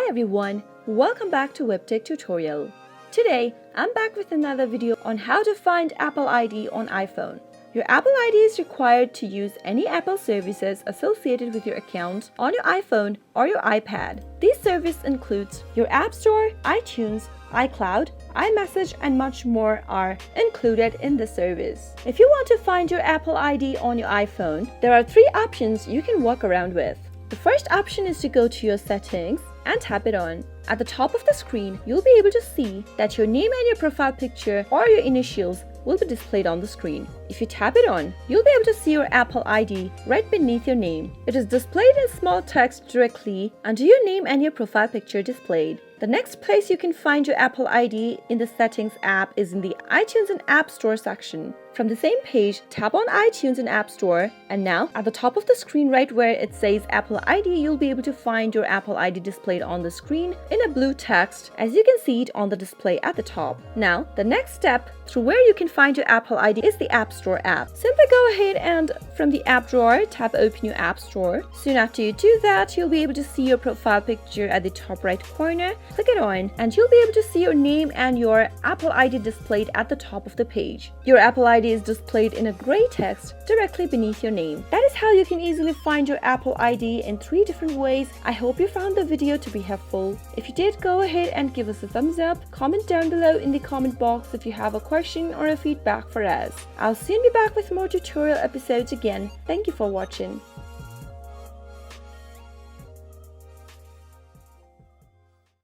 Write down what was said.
everyone, welcome back to Webtech Tutorial. Today, I'm back with another video on how to find Apple ID on iPhone. Your Apple ID is required to use any Apple services associated with your account on your iPhone or your iPad. These services include your App Store, iTunes, iCloud, iMessage, and much more are included in the service. If you want to find your Apple ID on your iPhone, there are three options you can walk around with. The first option is to go to your settings and tap it on. At the top of the screen, you'll be able to see that your name and your profile picture or your initials will be displayed on the screen. If you tap it on, you'll be able to see your Apple ID right beneath your name. It is displayed in small text directly under your name and your profile picture displayed. The next place you can find your Apple ID in the Settings app is in the iTunes and App Store section. From the same page, tap on iTunes and App Store, and now at the top of the screen right where it says Apple ID, you'll be able to find your Apple ID displayed on the screen in a blue text as you can see it on the display at the top. Now, the next step through where you can find your Apple ID is the App Store app. Simply go ahead and from the app drawer, tap Open Your App Store. Soon after you do that, you'll be able to see your profile picture at the top right corner. Click it on and you'll be able to see your name and your Apple ID displayed at the top of the page. Your Apple ID is displayed in a gray text directly beneath your name. That is how you can easily find your Apple ID in 3 different ways. I hope you found the video to be helpful. If you did, go ahead and give us a thumbs up. Comment down below in the comment box if you have a question or a feedback for us. I'll soon be back with more tutorial episodes again. Thank you for watching.